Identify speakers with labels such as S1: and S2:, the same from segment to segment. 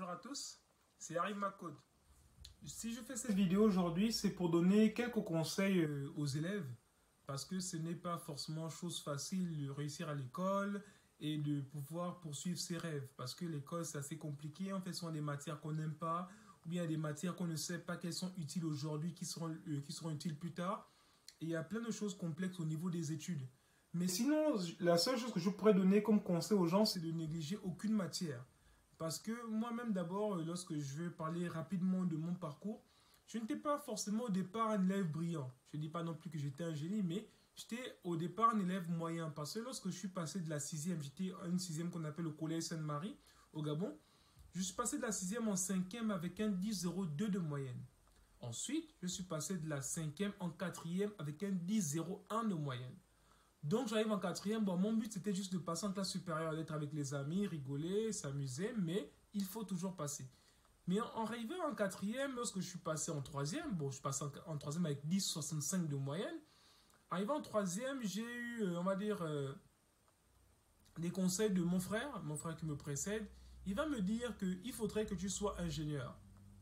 S1: Bonjour à tous, c'est Harry McCode. Si je fais cette vidéo aujourd'hui, c'est pour donner quelques conseils aux élèves parce que ce n'est pas forcément chose facile de réussir à l'école et de pouvoir poursuivre ses rêves parce que l'école c'est assez compliqué, en fait ce sont des matières qu'on n'aime pas ou bien des matières qu'on ne sait pas qu'elles sont utiles aujourd'hui, qui seront utiles plus tard et il y a plein de choses complexes au niveau des études. Mais sinon, la seule chose que je pourrais donner comme conseil aux gens, c'est de négliger aucune matière. Parce que moi-même d'abord, lorsque je vais parler rapidement de mon parcours, je n'étais pas forcément au départ un élève brillant. Je ne dis pas non plus que j'étais un génie, mais j'étais au départ un élève moyen. Parce que lorsque je suis passé de la 6e, j'étais une 6e qu'on appelle le collège Sainte-Marie au Gabon. Je suis passé de la 6e en 5e avec un 10,02 de moyenne. Ensuite, je suis passé de la 5e en 4e avec un 10,01 de moyenne. Donc j'arrive en 4e, bon, mon but c'était juste de passer en classe supérieure, d'être avec les amis, rigoler, s'amuser, mais il faut toujours passer. Mais en arrivant en 4e, lorsque je suis passé en 3e, bon je suis passé en 3e avec 10,65 de moyenne, arrivant en 3e, j'ai eu, on va dire, des conseils de mon frère qui me précède. Il va me dire qu'il faudrait que tu sois ingénieur.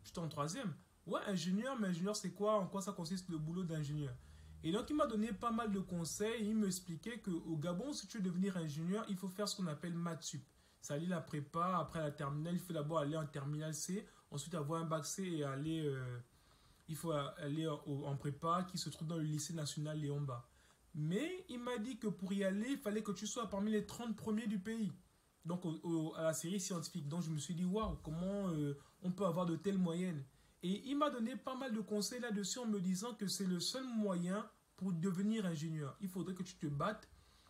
S1: J'étais en 3e. Ouais, ingénieur, mais ingénieur c'est quoi? En quoi ça consiste le boulot d'ingénieur? Et donc, il m'a donné pas mal de conseils. Il m'expliquait qu'au Gabon, si tu veux devenir ingénieur, il faut faire ce qu'on appelle maths sup. C'est-à-dire la prépa, après la terminale, il faut d'abord aller en terminale C, ensuite avoir un bac C et aller, il faut aller en prépa qui se trouve dans le lycée national Léon Mba. Mais il m'a dit que pour y aller, il fallait que tu sois parmi les 30 premiers du pays. Donc, à la série scientifique. Donc, je me suis dit, waouh, comment on peut avoir de telles moyennes? Et il m'a donné pas mal de conseils là-dessus en me disant que c'est le seul moyen pour devenir ingénieur. Il faudrait que tu te battes,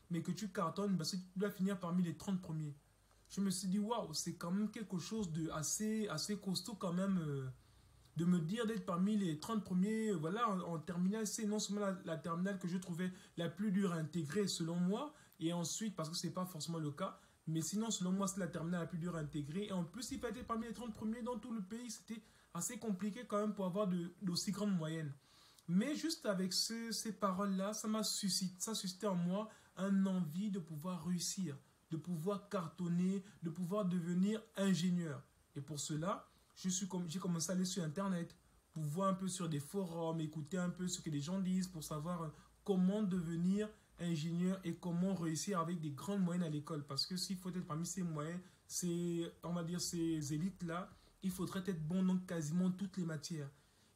S1: mais que tu cartonnes parce que tu dois finir parmi les 30 premiers. Je me suis dit, waouh, c'est quand même quelque chose de assez costaud quand même de me dire d'être parmi les 30 premiers, voilà, en terminale. C'est non seulement la terminale que je trouvais la plus dure à intégrer selon moi, et ensuite, parce que ce n'est pas forcément le cas, mais sinon, selon moi, c'est la terminale la plus dure à intégrer. Et en plus, il fallait être parmi les 30 premiers dans tout le pays. C'était assez compliqué quand même pour avoir d'aussi grandes moyennes. Mais juste avec ces paroles-là, ça suscité en moi un envie de pouvoir réussir, de pouvoir cartonner, de pouvoir devenir ingénieur. Et pour cela, j'ai commencé à aller sur Internet, pour voir un peu sur des forums, écouter un peu ce que les gens disent, pour savoir comment devenir ingénieur et comment réussir avec des grandes moyennes à l'école. Parce que s'il faut être parmi ces moyennes, on va dire ces élites-là, il faudrait être bon dans quasiment toutes les matières.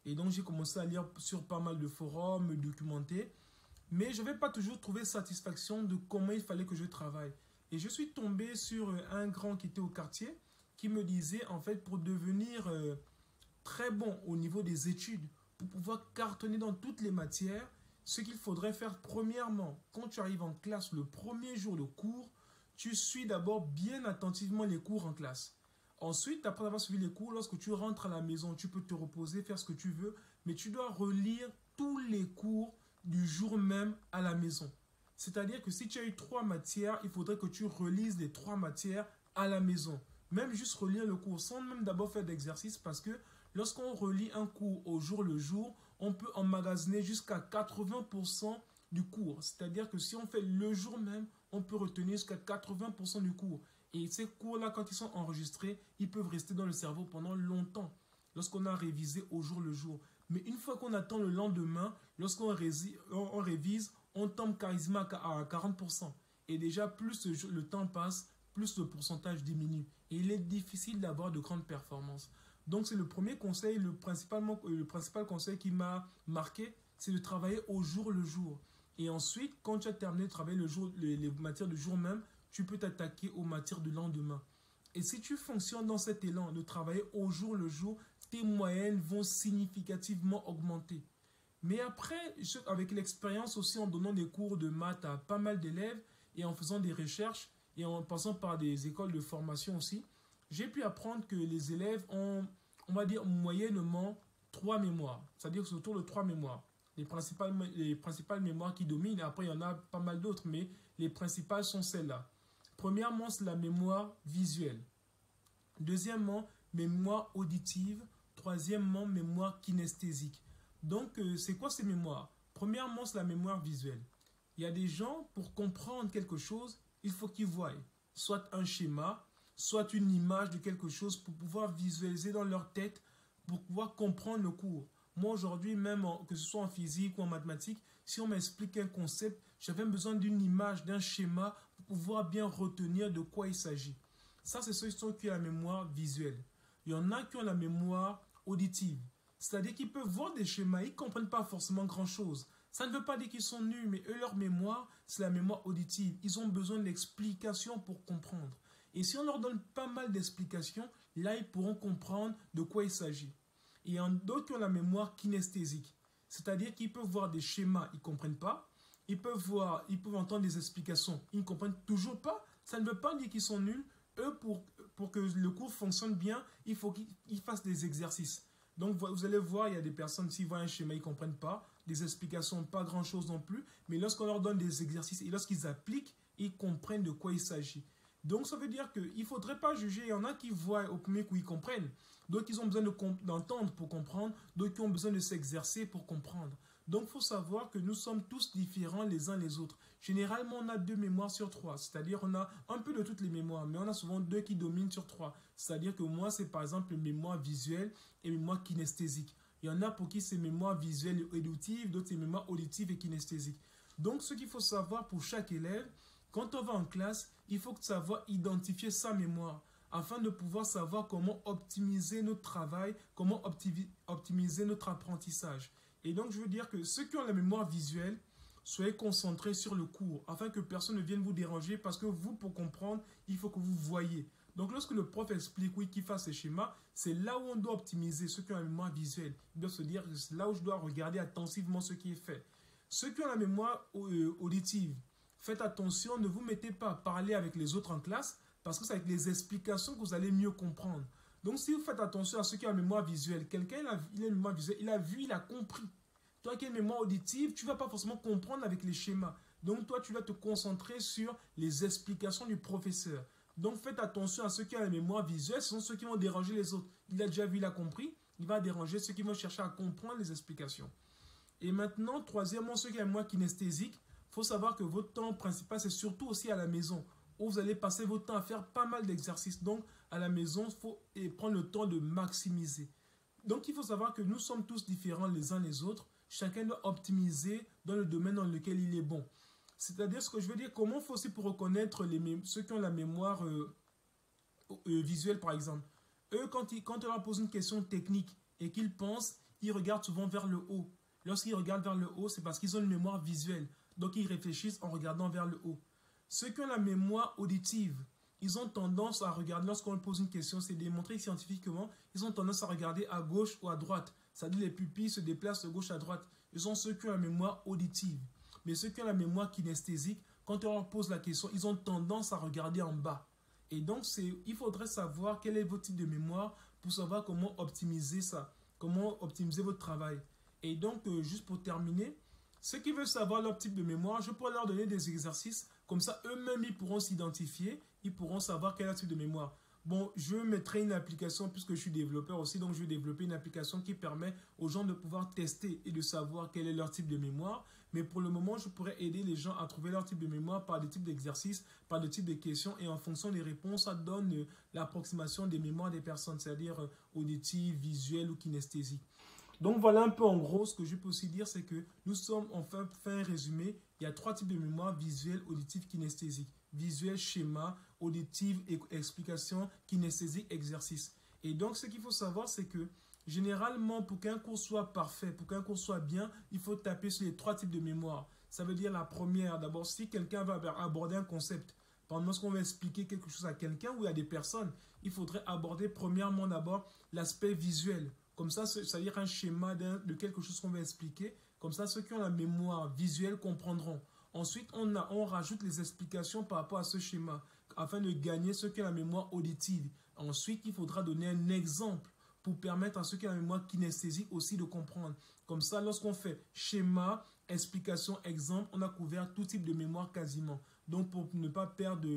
S1: Et donc j'ai commencé à lire sur pas mal de forums, me documenter. Mais je n'avais pas toujours trouvé satisfaction de comment il fallait que je travaille. Et je suis tombé sur un grand qui était au quartier, qui me disait en fait pour devenir très bon au niveau des études, pour pouvoir cartonner dans toutes les matières, ce qu'il faudrait faire premièrement, quand tu arrives en classe le premier jour de cours, tu suis d'abord bien attentivement les cours en classe. Ensuite, après avoir suivi les cours, lorsque tu rentres à la maison, tu peux te reposer, faire ce que tu veux, mais tu dois relire tous les cours du jour même à la maison. C'est-à-dire que si tu as eu 3 matières, il faudrait que tu relises les 3 matières à la maison. Même juste relire le cours sans même d'abord faire d'exercice parce que lorsqu'on relit un cours au jour le jour, on peut emmagasiner jusqu'à 80% du cours. C'est-à-dire que si on fait le jour même, on peut retenir jusqu'à 80% du cours. Et ces cours-là, quand ils sont enregistrés, ils peuvent rester dans le cerveau pendant longtemps, lorsqu'on a révisé au jour le jour. Mais une fois qu'on attend le lendemain, lorsqu'on révise, on tombe quasiment à 40%. Et déjà, plus le temps passe, plus le pourcentage diminue. Et il est difficile d'avoir de grandes performances. Donc, c'est le premier conseil, le principal conseil qui m'a marqué, c'est de travailler au jour le jour. Et ensuite, quand tu as terminé de travailler les matières du jour même, tu peux t'attaquer aux matières du lendemain. Et si tu fonctionnes dans cet élan de travailler au jour le jour, tes moyennes vont significativement augmenter. Mais après, avec l'expérience aussi en donnant des cours de maths à pas mal d'élèves et en faisant des recherches et en passant par des écoles de formation aussi, j'ai pu apprendre que les élèves ont, on va dire, moyennement 3 mémoires. C'est-à-dire que c'est autour de 3 mémoires. Les principales mémoires qui dominent, après il y en a pas mal d'autres, mais les principales sont celles-là. Premièrement, c'est la mémoire visuelle. Deuxièmement, mémoire auditive. Troisièmement, mémoire kinesthésique. Donc, c'est quoi ces mémoires? Premièrement, c'est la mémoire visuelle. Il y a des gens, pour comprendre quelque chose, il faut qu'ils voient soit un schéma, soit une image de quelque chose pour pouvoir visualiser dans leur tête, pour pouvoir comprendre le cours. Moi aujourd'hui, même que ce soit en physique ou en mathématiques, si on m'explique un concept, j'avais besoin d'une image, d'un schéma pour pouvoir bien retenir de quoi il s'agit. Ça, c'est ceux qui ont la mémoire visuelle. Il y en a qui ont la mémoire auditive. C'est-à-dire qu'ils peuvent voir des schémas, ils ne comprennent pas forcément grand-chose. Ça ne veut pas dire qu'ils sont nuls, mais eux, leur mémoire, c'est la mémoire auditive. Ils ont besoin d'explications pour comprendre. Et si on leur donne pas mal d'explications, là, ils pourront comprendre de quoi il s'agit. Et il y en a d'autres qui ont la mémoire kinesthésique. C'est-à-dire qu'ils peuvent voir des schémas, ils ne comprennent pas. Ils peuvent entendre des explications, ils ne comprennent toujours pas. Ça ne veut pas dire qu'ils sont nuls. Eux, pour que le cours fonctionne bien, il faut qu'ils fassent des exercices. Donc, vous allez voir, il y a des personnes, s'ils voient un schéma, ils ne comprennent pas. Des explications, pas grand-chose non plus. Mais lorsqu'on leur donne des exercices et lorsqu'ils appliquent, ils comprennent de quoi il s'agit. Donc, ça veut dire qu'il ne faudrait pas juger. Il y en a qui voient au premier coup, ils comprennent. D'autres qui ont besoin d'entendre pour comprendre. D'autres qui ont besoin de s'exercer pour comprendre. Donc, il faut savoir que nous sommes tous différents les uns les autres. Généralement, on a 2 mémoires sur 3. C'est-à-dire, on a un peu de toutes les mémoires, mais on a souvent 2 qui dominent sur 3. C'est-à-dire que moi, c'est par exemple mémoire visuelle et mémoire kinesthésique. Il y en a pour qui c'est mémoire visuelle et auditive, d'autres c'est mémoire auditive et kinesthésique. Donc, ce qu'il faut savoir pour chaque élève, quand on va en classe, il faut savoir identifier sa mémoire afin de pouvoir savoir comment optimiser notre travail, comment optimiser notre apprentissage. Et donc, je veux dire que ceux qui ont la mémoire visuelle, soyez concentrés sur le cours afin que personne ne vienne vous déranger parce que vous, pour comprendre, il faut que vous voyez. Donc, lorsque le prof explique, oui, qu'il fasse ces schémas, c'est là où on doit optimiser ceux qui ont la mémoire visuelle. Ils doivent se dire, c'est là où je dois regarder attentivement ce qui est fait. Ceux qui ont la mémoire auditive, faites attention, ne vous mettez pas à parler avec les autres en classe parce que c'est avec les explications que vous allez mieux comprendre. Donc, si vous faites attention à ceux qui ont la mémoire visuelle, quelqu'un il a une mémoire visuelle, il a vu, il a compris. Toi qui as une mémoire auditive, tu ne vas pas forcément comprendre avec les schémas. Donc, toi, tu vas te concentrer sur les explications du professeur. Donc, faites attention à ceux qui ont la mémoire visuelle, ce sont ceux qui vont déranger les autres. Il a déjà vu, il a compris, il va déranger ceux qui vont chercher à comprendre les explications. Et maintenant, troisièmement, ceux qui ont la mémoire kinesthésique, il faut savoir que votre temps principal, c'est surtout aussi à la maison, où vous allez passer votre temps à faire pas mal d'exercices. Donc, à la maison, il faut prendre le temps de maximiser. Donc, il faut savoir que nous sommes tous différents les uns les autres. Chacun doit optimiser dans le domaine dans lequel il est bon. C'est-à-dire, ce que je veux dire, comment il faut aussi pour reconnaître ceux qui ont la mémoire visuelle, par exemple. Eux, quand on leur pose une question technique et qu'ils pensent, ils regardent souvent vers le haut. Lorsqu'ils regardent vers le haut, c'est parce qu'ils ont une mémoire visuelle. Donc, ils réfléchissent en regardant vers le haut. Ceux qui ont la mémoire auditive, ils ont tendance à regarder, lorsqu'on leur pose une question, c'est démontré scientifiquement, ils ont tendance à regarder à gauche ou à droite. C'est-à-dire les pupilles se déplacent de gauche à droite. Ils sont ceux qui ont la mémoire auditive. Mais ceux qui ont la mémoire kinesthésique, quand on leur pose la question, ils ont tendance à regarder en bas. Et donc, il faudrait savoir quel est votre type de mémoire pour savoir comment optimiser ça, comment optimiser votre travail. Et donc, juste pour terminer, ceux qui veulent savoir leur type de mémoire, je pourrais leur donner des exercices. Comme ça, eux-mêmes, ils pourront s'identifier, ils pourront savoir quel est leur type de mémoire. Bon, je mettrai une application, puisque je suis développeur aussi, donc je vais développer une application qui permet aux gens de pouvoir tester et de savoir quel est leur type de mémoire. Mais pour le moment, je pourrais aider les gens à trouver leur type de mémoire par des types d'exercices, par des types de questions, et en fonction des réponses, ça donne l'approximation des mémoires des personnes, c'est-à-dire auditives, visuelles ou kinesthésiques. Donc voilà un peu en gros ce que je peux aussi dire, c'est que nous sommes, enfin, un résumé, il y a 3 types de mémoire: visuelle, auditive, kinesthésique. Visuel, schéma; auditive, explication; kinesthésique, exercice. Et donc ce qu'il faut savoir, c'est que généralement, pour qu'un cours soit parfait, pour qu'un cours soit bien, il faut taper sur les 3 types de mémoire. Ça veut dire la première, d'abord, si quelqu'un va aborder un concept, pendant lorsqu'on va expliquer quelque chose à quelqu'un ou à des personnes, il faudrait aborder premièrement d'abord l'aspect visuel. Comme ça, c'est-à-dire un schéma de quelque chose qu'on va expliquer. Comme ça, ceux qui ont la mémoire visuelle comprendront. Ensuite, on rajoute les explications par rapport à ce schéma afin de gagner ceux qui ont la mémoire auditive. Ensuite, il faudra donner un exemple pour permettre à ceux qui ont la mémoire kinesthésique aussi de comprendre. Comme ça, lorsqu'on fait schéma, explication, exemple, on a couvert tout type de mémoire quasiment. Donc, pour ne pas perdre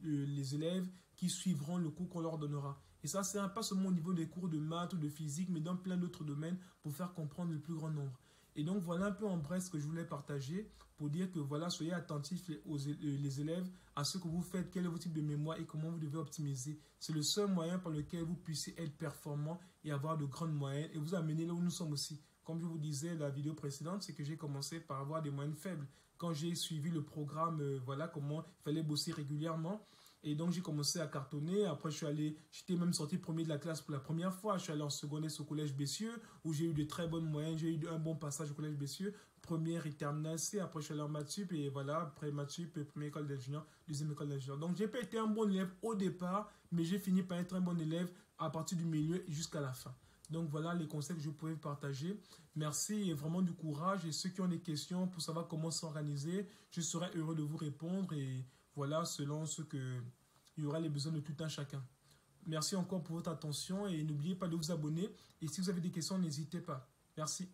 S1: les élèves qui suivront le cours qu'on leur donnera. Et ça, c'est pas seulement au niveau des cours de maths ou de physique, mais dans plein d'autres domaines pour faire comprendre le plus grand nombre. Et donc, voilà un peu en bref ce que je voulais partager pour dire que voilà, soyez attentifs les élèves à ce que vous faites, quel est votre type de mémoire et comment vous devez optimiser. C'est le seul moyen par lequel vous puissiez être performant et avoir de grandes moyennes et vous amener là où nous sommes aussi. Comme je vous disais la vidéo précédente, c'est que j'ai commencé par avoir des moyennes faibles. Quand j'ai suivi le programme, voilà comment il fallait bosser régulièrement. Et donc, j'ai commencé à cartonner. Après, j'étais même sorti premier de la classe pour la première fois. Je suis allé en secondaire au collège Bessieux, où j'ai eu de très bonnes moyennes. J'ai eu un bon passage au collège Bessieux. Première et terminale C. Après, je suis allé en maths sup. Et voilà, après maths sup, première école d'ingénieur, deuxième école d'ingénieur. Donc, j'ai pas été un bon élève au départ, mais j'ai fini par être un bon élève à partir du milieu jusqu'à la fin. Donc, voilà les conseils que je pouvais partager. Merci et vraiment du courage. Et ceux qui ont des questions pour savoir comment s'organiser, je serai heureux de vous répondre. Et voilà, selon ce que il y aura les besoins de tout un chacun. Merci encore pour votre attention et n'oubliez pas de vous abonner. Et si vous avez des questions, n'hésitez pas. Merci.